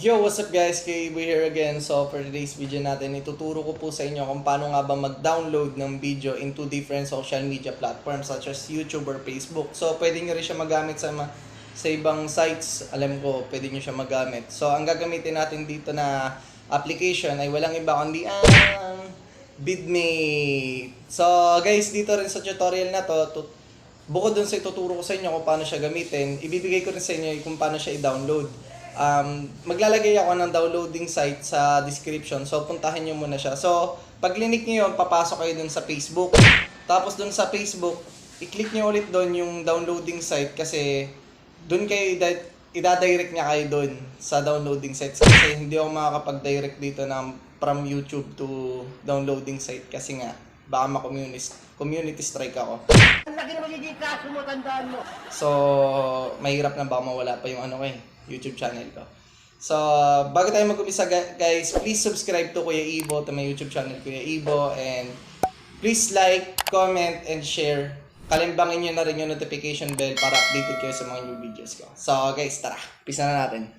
Yo, what's up guys? KB here again. So for today's video natin, ituturo ko po sa inyo kung paano nga ba mag-download ng video into different social media platforms such as YouTube or Facebook. So pwede nyo rin siya magamit sa ibang sites. Alam ko, pwede nyo siya magamit. So ang gagamitin natin dito na application ay walang iba kundi ang vidmate. So guys, dito rin sa tutorial na to, bukod dun sa ituturo ko sa inyo kung paano siya gamitin, ibibigay ko rin sa inyo kung paano siya i-download. Maglalagay ako ng downloading site sa description. So, puntahan nyo muna siya. So, pag linik nyo yun, papasok kayo dun sa Facebook. Tapos dun sa Facebook, i-click nyo ulit dun yung downloading site kasi dun kayo i-direct niya kayo dun sa downloading site. Kasi hindi ako makakapag-direct dito from YouTube to downloading site kasi nga, baka ma-community strike ako. Ang laki na magiging kaso mo, tandaan mo. So, mahirap na baka mawala pa yung YouTube channel ko. So, bago tayo mag-umpisa guys, please subscribe to Kuya Ibo, to my YouTube channel Kuya Ibo, and please like, comment, and share. Kalimbangin nyo na rin yung notification bell para updated kayo sa mga new videos ko. So guys, tara, umpisa na natin.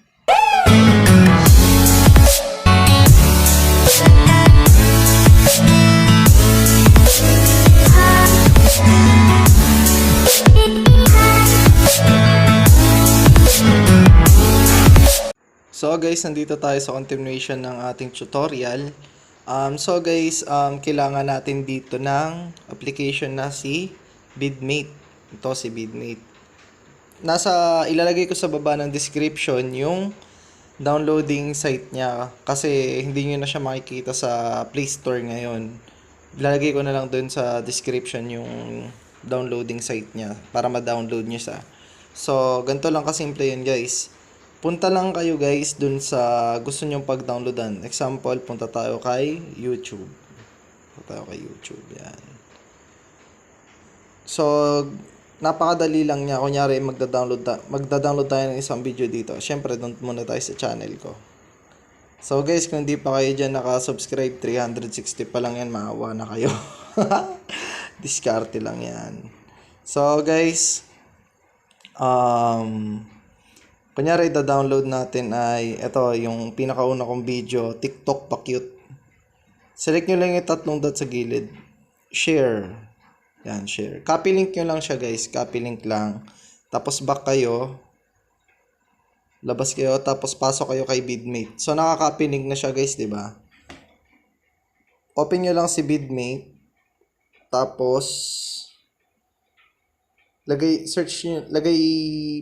So guys, nandito tayo sa continuation ng ating tutorial. So guys, kailangan natin dito ng application na si vidmate. Ito si vidmate. Ilalagay ko sa baba ng description yung downloading site niya kasi hindi niyo na siya makikita sa Play Store ngayon. Ilalagay ko na lang doon sa description yung downloading site niya para ma-download niyo siya. So, ganito lang kasimple yun guys. Punta lang kayo guys dun sa gusto nyong pag-downloadan. Example, punta tayo kay YouTube. Yan. So, napakadali lang niya. Kunyari, magda-download tayo ng isang video dito. Siyempre, doon muna tayo sa channel ko. So guys, kung hindi pa kayo dyan naka-subscribe, 360 pa lang yan, maawa na kayo. Diskarte lang yan. So guys, kunyari, da-download natin ay ito, yung pinakauna kong video, TikTok pa cute. Select nyo lang yung tatlong dot sa gilid. Share. Yan, share. Copy link nyo lang siya guys. Copy link lang. Tapos back kayo. Labas kayo. Tapos pasok kayo kay vidmate. So, nakaka-copy link na siya guys, diba? Open nyo lang si vidmate. Tapos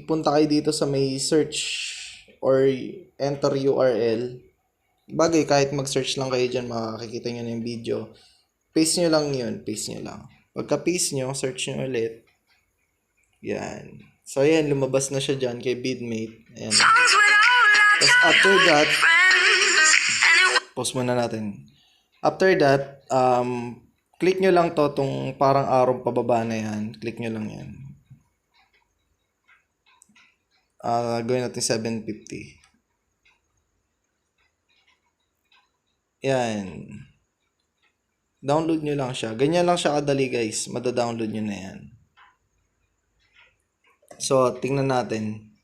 punta kayo dito sa may search or enter URL. Bagay, kahit mag-search lang kayo dyan, makakita nyo na yung video. Paste nyo lang yun. Paste nyo lang. Pagka-paste nyo, search nyo ulit. Yan. So, ayan, lumabas na siya dyan kay vidmate. Ayan. Tapos, after that, pause muna natin. After that, click nyo lang to, tong parang arrow pababa na yan. Click nyo lang yan. Gawin natin 750. Yan. Download nyo lang siya. Ganyan lang siya kadali guys. Mada-download nyo na yan. So, tingnan natin.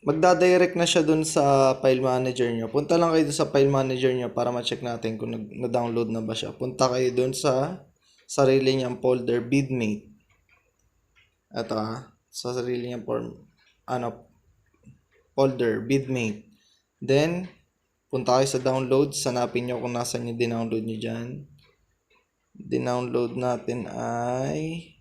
Magda-direct na siya dun sa file manager nyo. Punta lang kayo dun sa file manager nyo para ma-check natin kung na-download na ba siya. Punta kayo dun sa sarili niyang folder, vidmate. Ito sa sarili niyang folder, vidmate. Then, punta kayo sa downloads. Hanapin nyo kung nasan yung dinownload nyo dyan. Dinownload natin ay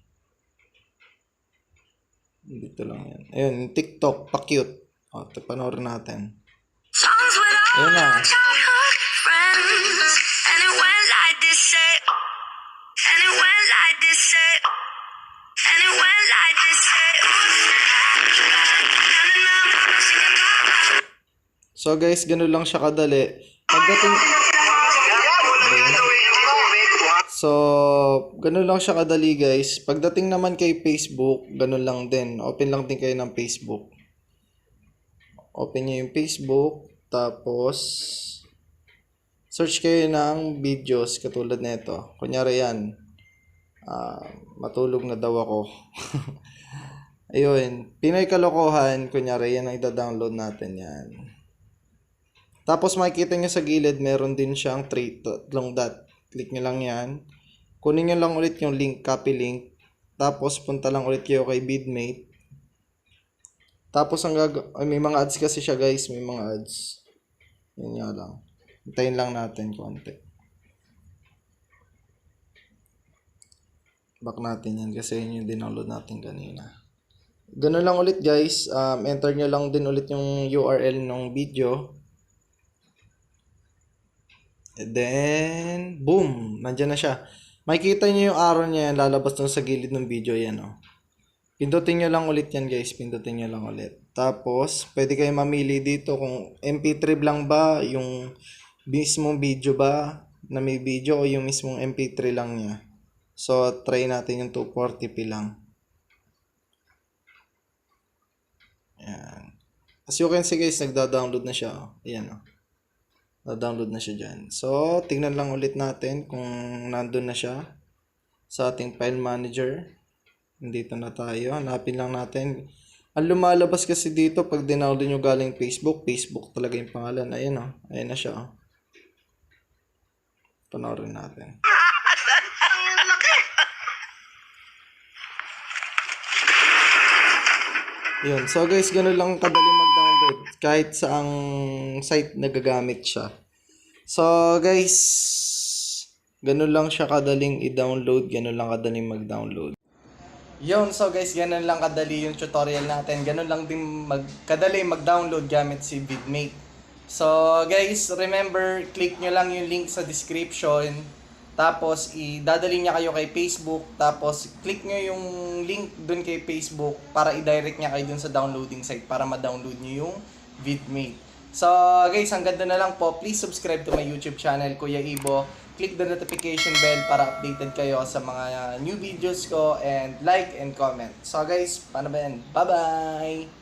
dito lang yan. Ayun, TikTok, pa-cute. O, ito, panoorin natin. Ayun na. So guys, ganun lang siya kadali. Ganun lang siya kadali guys. Pagdating naman kay Facebook, ganun lang din. Open lang din kayo ng Facebook. Open nyo yung Facebook. Tapos, search kayo ng videos katulad nito. Kunyari yan. Matulog na daw ako. Ayun. Pinoy Kalokohan. Kunyari yan ang ida-download natin yan. Tapos makikita nyo sa gilid, meron din siyang tatlong dot. Click nyo lang yan. Kunin nyo lang ulit yung link, copy link. Tapos punta lang ulit kayo kay vidmate. Tapos may mga ads kasi siya guys, may mga ads. Yan nga lang. Hintayin lang natin konti. Back natin yan kasi yun yung dinownload natin kanina. Ganun lang ulit guys. Enter nyo lang din ulit yung URL ng video. And then, boom! Nandyan na siya. Makikita nyo yung arrow niya yan, lalabas dun sa gilid ng video yan. Oh. Pindutin nyo lang ulit yan guys. Pindutin nyo lang ulit. Tapos, pwede kayo mamili dito kung MP3 lang ba, yung mismong video ba na may video o yung mismong MP3 lang niya. So, try natin yung 240p lang. Ayan. As you can see guys, nagda-download na siya. Oh. Ayan o. Oh. Na-download na siya dyan. So, tingnan lang ulit natin kung nandun na siya sa ating file manager. Nandito na tayo. Hanapin lang natin. Ang lumalabas kasi dito pag dinownload nyo galing Facebook, Facebook talaga yung pangalan. Ayan o. Oh. Ayan na siya o. Oh. Panoorin natin. Yun. So guys, ganun lang kadali mag-download kahit saang site nagagamit siya. So guys, ganun lang siya kadaling i-download, ganun lang kadaling mag-download. Yun, so guys, ganun lang kadali yung tutorial natin. Ganun lang din kadali mag-download gamit si vidmate. So guys, remember, click nyo lang yung link sa description. Tapos, idadali niya kayo kay Facebook. Tapos, click nyo yung link dun kay Facebook para i-direct niya kayo dun sa downloading site para ma-download nyo yung vidmate. So, guys, hanggang doon na lang po. Please subscribe to my YouTube channel, Kuya Ibo. Click the notification bell para updated kayo sa mga new videos ko. And like and comment. So, guys, paano ba yan? Bye-bye!